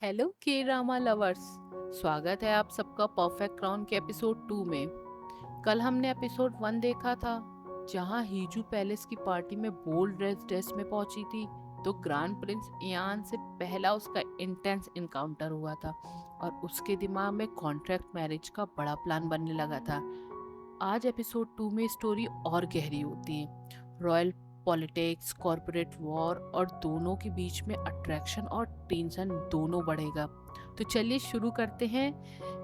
Hello के drama lovers. स्वागत है आप सबका परफेक्ट क्राउन के एपिसोड 2 में। कल हमने एपिसोड 1 देखा था, जहां हीजू पैलेस की पार्टी में बोल्ड रेड ड्रेस में पहुंची थी। तो ग्रैंड प्रिंस इयान से पहला उसका इंटेंस इनकाउंटर हुआ था और उसके दिमाग में कॉन्ट्रैक्ट मैरिज का बड़ा प्लान बनने लगा था। आज एपिसोड 2 में स्टोरी और गहरी होती है। रॉयल पॉलिटिक्स, कॉरपोरेट वॉर और दोनों के बीच में अट्रैक्शन और टेंशन दोनों बढ़ेगा। तो चलिए शुरू करते हैं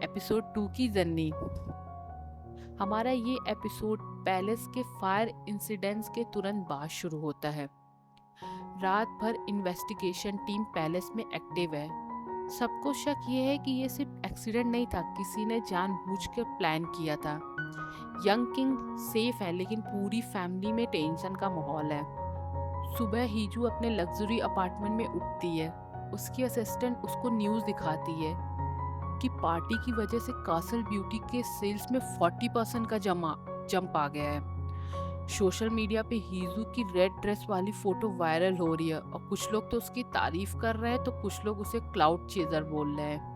एपिसोड 2 की जर्नी। हमारा ये एपिसोड पैलेस के फायर इंसिडेंट्स के तुरंत बाद शुरू होता है। रात भर इन्वेस्टिगेशन टीम पैलेस में एक्टिव है। सबको शक ये है कि ये सिर्फ एक्सीडेंट नहीं था, किसी ने जानबूझकर प्लान किया था। यंग किंग सेफ है, लेकिन पूरी फैमिली में टेंशन का माहौल है। सुबह हीजू अपने लग्जरी अपार्टमेंट में उठती है। उसकी असिस्टेंट उसको न्यूज़ दिखाती है कि पार्टी की वजह से कासल ब्यूटी के सेल्स में 40% का जंप आ गया है। सोशल मीडिया पे हीजू की रेड ड्रेस वाली फोटो वायरल हो रही है और कुछ लोग तो उसकी तारीफ कर रहे हैं तो कुछ लोग उसे क्लाउड चेजर बोल रहे हैं।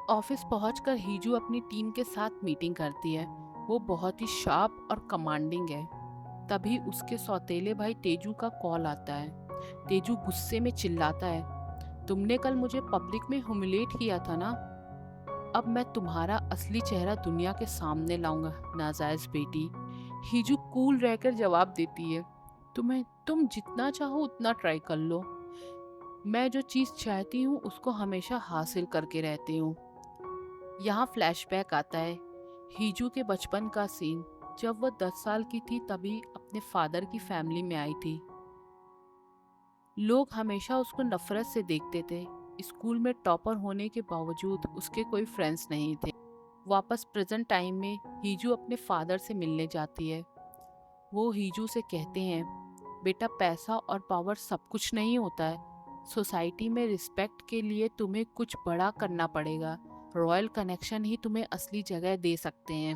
ऑफिस पहुंचकर हीजू अपनी टीम के साथ मीटिंग करती है। वो बहुत ही शार्प और कमांडिंग है। तभी उसके सौतेले भाई तेजू का कॉल आता है। तेजू गुस्से में चिल्लाता है, तुमने कल मुझे पब्लिक में ह्यूमिलेट किया था ना, अब मैं तुम्हारा असली चेहरा दुनिया के सामने लाऊंगा नाजायज बेटी। हीजू कूल रहकर जवाब देती है, तुम जितना चाहो उतना ट्राई कर लो। मैं जो चीज़ चाहती हूँ उसको हमेशा हासिल करके रहती हूँ। यहाँ फ्लैशबैक आता है हीजू के बचपन का सीन। जब वह 10 साल की थी तभी अपने फादर की फैमिली में आई थी। लोग हमेशा उसको नफरत से देखते थे। स्कूल में टॉपर होने के बावजूद उसके कोई फ्रेंड्स नहीं थे। वापस प्रेजेंट टाइम में हीजू अपने फादर से मिलने जाती है। वो हीजू से कहते हैं, बेटा पैसा और पावर सब कुछ नहीं होता है। सोसाइटी में रिस्पेक्ट के लिए तुम्हें कुछ बड़ा करना पड़ेगा। रॉयल कनेक्शन ही तुम्हें असली जगह दे सकते हैं।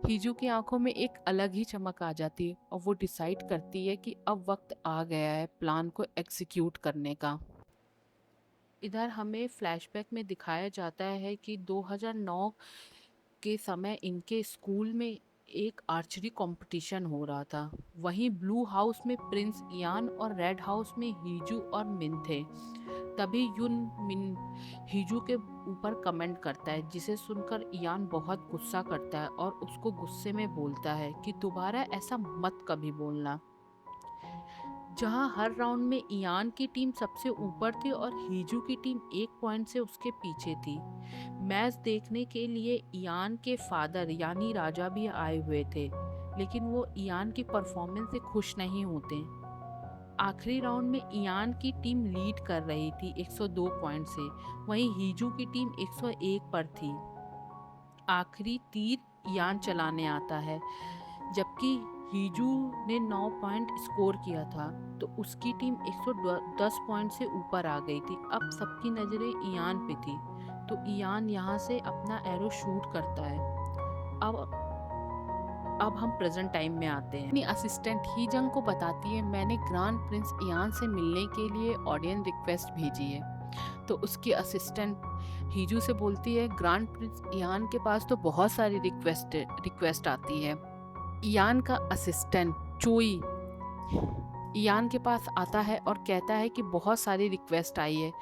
हीजू की आंखों में एक अलग ही चमक आ जाती है और वो डिसाइड करती है कि अब वक्त आ गया है प्लान को एग्जीक्यूट करने का। इधर हमें फ्लैशबैक में दिखाया जाता है कि 2009 के समय इनके स्कूल में एक आर्चरी कंपटीशन हो रहा था। वहीं ब्लू हाउस में प्रिंस इयान और रेड हाउस में हीजू और मिन थे। तभी युन मिन हीजू के ऊपर कमेंट करता है, जिसे सुनकर इयान बहुत गुस्सा करता है और उसको गुस्से में बोलता है कि दोबारा ऐसा मत कभी बोलना। जहां हर राउंड में इयान की टीम सबसे ऊपर थी और हीजू की टीम 1 पॉइंट से उसके पीछे थी। मैच देखने के लिए इयान के फादर यानी राजा भी आए हुए थे, लेकिन वो इयान की परफॉर्मेंस से खुश नहीं होते। आखिरी राउंड में इयान की टीम लीड कर रही थी 102 पॉइंट से, वहीं हीजू की टीम 101 पर थी। आखिरी तीर इयान चलाने आता है, जबकि हीजू ने 9 पॉइंट स्कोर किया था तो उसकी टीम 110 पॉइंट से ऊपर आ गई थी। अब सबकी नज़रें इयान पे थी, तो इयान यहाँ से अपना एरो शूट करता है। अब हम प्रेजेंट टाइम में आते हैं। अपनी असिस्टेंट हीजंग को बताती है, मैंने ग्रैंड प्रिंस इयान से मिलने के लिए ऑडियंस रिक्वेस्ट भेजी है। तो उसकी असिस्टेंट हीजू से बोलती है, ग्रैंड प्रिंस इयान के पास तो बहुत सारी रिक्वेस्ट आती है। इयान का असिस्टेंट चोई इयान के पास आता है और कहता है कि बहुत सारी रिक्वेस्ट आई है,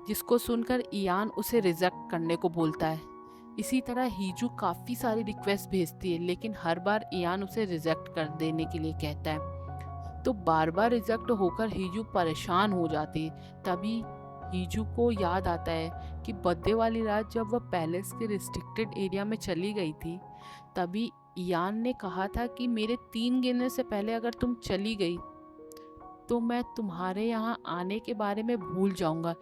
जिसको सुनकर इयान उसे रिजेक्ट करने को बोलता है। इसी तरह हीजू काफ़ी सारी रिक्वेस्ट भेजती है, लेकिन हर बार इयान उसे रिजेक्ट कर देने के लिए कहता है। तो बार बार रिजेक्ट होकर हीजू परेशान हो जाती है। तभी हीजू को याद आता है कि बर्थडे वाली रात जब वह पैलेस के रिस्ट्रिक्टेड एरिया में चली गई थी, तभी इयान ने कहा था कि मेरे 3 गिनने से पहले अगर तुम चली गई तो मैं तुम्हारे यहाँ आने के बारे में भूल जाऊंगा।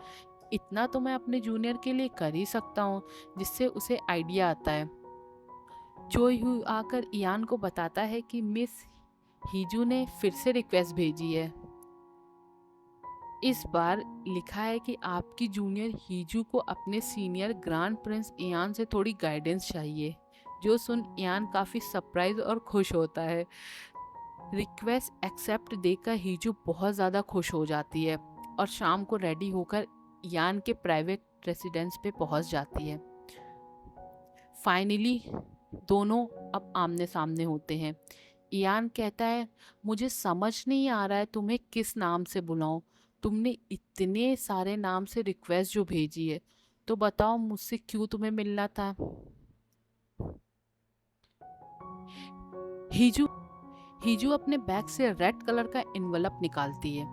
इतना तो मैं अपने जूनियर के लिए कर ही सकता हूँ। जिससे उसे आइडिया आता है। चोई हु आकर इयान को बताता है कि मिस हीजू ने फिर से रिक्वेस्ट भेजी है। इस बार लिखा है कि आपकी जूनियर हीजू को अपने सीनियर ग्रैंड प्रिंस इयान से थोड़ी गाइडेंस चाहिए। जो सुन इयान काफ़ी सरप्राइज और खुश होता है। रिक्वेस्ट एक्सेप्ट देकर हीजू बहुत ज़्यादा खुश हो जाती है और शाम को रेडी होकर यान के प्राइवेट रेसिडेंस पे पहुंच जाती है। फाइनली दोनों अब आमने सामने होते हैं। यान कहता है, मुझे समझ नहीं आ रहा है तुम्हें किस नाम से बुलाऊं। तुमने इतने सारे नाम से रिक्वेस्ट जो भेजी है, तो बताओ मुझसे क्यों तुम्हें मिलना था। हीजू हीजू अपने बैग से रेड कलर का एनवलप निकालती है।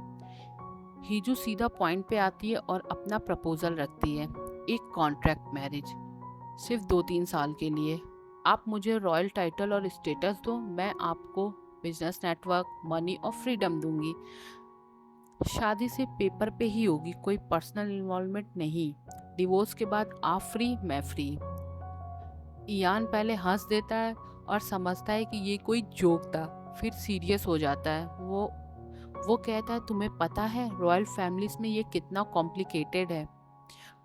हीजू सीधा पॉइंट पे आती है और अपना प्रपोजल रखती है, एक कॉन्ट्रैक्ट मैरिज, सिर्फ 2-3 साल के लिए। आप मुझे रॉयल टाइटल और स्टेटस दो, मैं आपको बिजनेस नेटवर्क, मनी और फ्रीडम दूंगी। शादी से पेपर पे ही होगी, कोई पर्सनल इन्वॉल्वमेंट नहीं। डिवोर्स के बाद आप फ्री, मैं फ्री। इयान पहले हंस देता है और समझता है कि ये कोई जोक था, फिर सीरियस हो जाता है। वो कहता है, तुम्हें पता है रॉयल फैमिलीज में ये कितना कॉम्प्लिकेटेड है।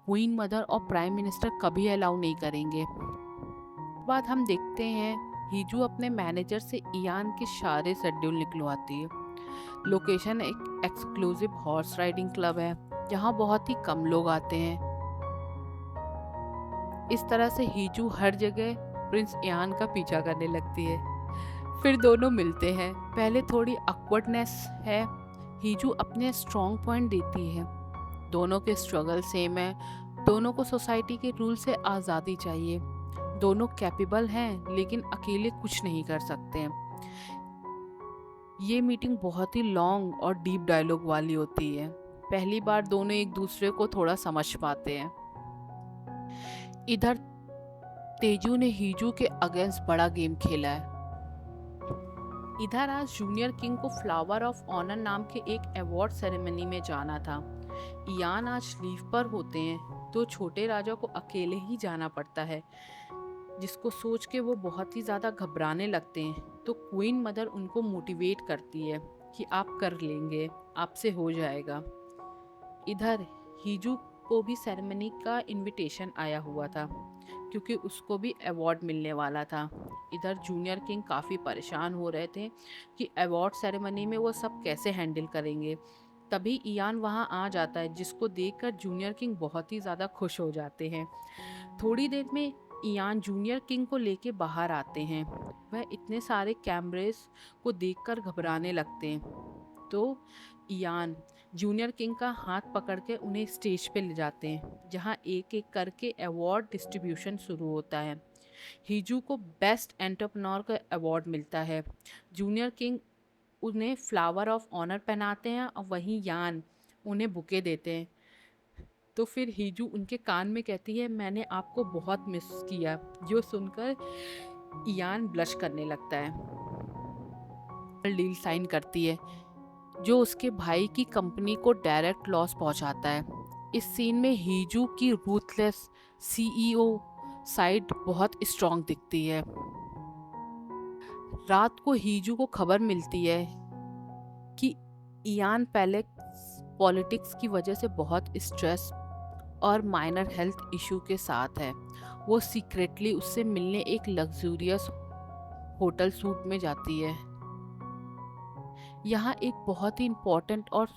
क्वीन मदर और प्राइम मिनिस्टर कभी अलाउ नहीं करेंगे। बाद हम देखते हैं हीजू अपने मैनेजर से इयान के सारे शेड्यूल निकलवाती है। लोकेशन एक एक्सक्लूसिव हॉर्स राइडिंग क्लब है, जहाँ बहुत ही कम लोग आते हैं। इस तरह से हीजू हर जगह प्रिंस इयान का पीछा करने लगती है। फिर दोनों मिलते हैं। पहले थोड़ी ऑकवर्डनेस है। हीजू अपने स्ट्रॉन्ग पॉइंट देती है। दोनों के स्ट्रगल सेम है। दोनों को सोसाइटी के रूल से आज़ादी चाहिए। दोनों कैपेबल हैं, लेकिन अकेले कुछ नहीं कर सकते हैं। ये मीटिंग बहुत ही लॉन्ग और डीप डायलॉग वाली होती है। पहली बार दोनों एक दूसरे को थोड़ा समझ पाते हैं। इधर तेजू ने हीजू के अगेंस्ट बड़ा गेम खेला है। इधर आज जूनियर किंग को फ्लावर ऑफ ऑनर नाम के एक अवार्ड सेरेमनी में जाना था। इयान आज लीव पर होते हैं, तो छोटे राजा को अकेले ही जाना पड़ता है, जिसको सोच के वो बहुत ही ज़्यादा घबराने लगते हैं। तो क्वीन मदर उनको मोटिवेट करती है कि आप कर लेंगे, आपसे हो जाएगा। इधर हीजू को भी सेरेमनी का इनविटेशन आया हुआ था, क्योंकि उसको भी अवार्ड मिलने वाला था। इधर जूनियर किंग काफ़ी परेशान हो रहे थे कि अवार्ड सेरेमनी में वो सब कैसे हैंडल करेंगे। तभी इयान वहाँ आ जाता है, जिसको देखकर जूनियर किंग बहुत ही ज़्यादा खुश हो जाते हैं। थोड़ी देर में इयान जूनियर किंग को लेके बाहर आते हैं। वह इतने सारे कैमरेस को देखकर घबराने लगते हैं। तो इयान जूनियर किंग का हाथ पकड़ के उन्हें स्टेज पे ले जाते हैं, जहां एक एक करके अवार्ड डिस्ट्रीब्यूशन शुरू होता है। हीजू को बेस्ट एंटरप्रेन्योर का अवार्ड मिलता है। जूनियर किंग उन्हें फ्लावर ऑफ ऑनर पहनाते हैं और वहीं यान उन्हें बुके देते हैं। तो फिर हीजू उनके कान में कहती है, मैंने आपको बहुत मिस किया। जो सुनकर इयान ब्लश करने लगता है। डील साइन करती है, जो उसके भाई की कंपनी को डायरेक्ट लॉस पहुंचाता है। इस सीन में हीजू की रूथलेस सीईओ साइड बहुत स्ट्रांग दिखती है। रात को हीजू को खबर मिलती है कि इयान पहले पॉलिटिक्स की वजह से बहुत स्ट्रेस और माइनर हेल्थ इशू के साथ है। वो सीक्रेटली उससे मिलने एक लग्जूरियस होटल सूट में जाती है। यहाँ एक बहुत ही इम्पोर्टेंट और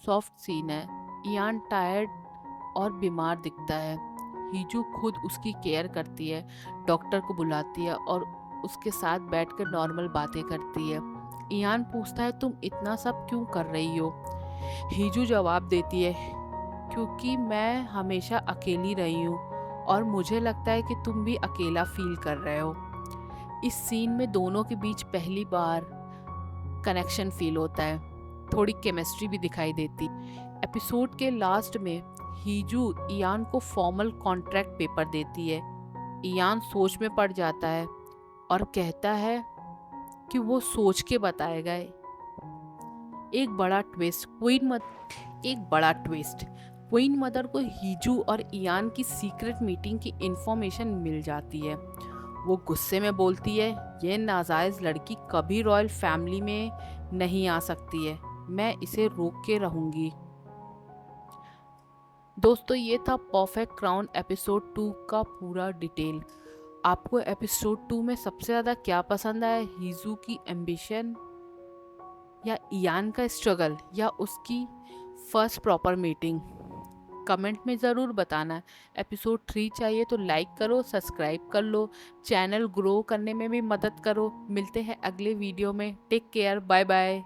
सॉफ्ट सीन है। इयान टायर्ड और बीमार दिखता है। हीजू खुद उसकी केयर करती है, डॉक्टर को बुलाती है और उसके साथ बैठकर नॉर्मल बातें करती है। इयान पूछता है, तुम इतना सब क्यों कर रही हो? हीजू जवाब देती है, क्योंकि मैं हमेशा अकेली रही हूँ और मुझे लगता है कि तुम भी अकेला फील कर रहे हो। इस सीन में दोनों के बीच पहली बार कनेक्शन फील होता है। थोड़ी केमिस्ट्री भी दिखाई देती। एपिसोड के लास्ट में हीजू इयान को फॉर्मल कॉन्ट्रैक्ट पेपर देती है। इयान सोच में पड़ जाता है और कहता है कि वो सोच के बताएगा। एक बड़ा ट्विस्ट क्वीन मदर को हीजू और इयान की सीक्रेट मीटिंग की इंफॉर्मेशन मिल जाती है। वो गुस्से में बोलती है, ये नाजायज़ लड़की कभी रॉयल फैमिली में नहीं आ सकती है, मैं इसे रोक के रहूँगी। दोस्तों, ये था परफेक्ट क्राउन एपिसोड 2 का पूरा डिटेल। आपको एपिसोड 2 में सबसे ज़्यादा क्या पसंद आया? हीजू की एम्बिशन, या इयान का स्ट्रगल या उसकी फर्स्ट प्रॉपर मीटिंग? कमेंट में ज़रूर बताना। एपिसोड 3 चाहिए तो लाइक करो, सब्सक्राइब कर लो, चैनल ग्रो करने में भी मदद करो। मिलते हैं अगले वीडियो में। Take care, bye bye.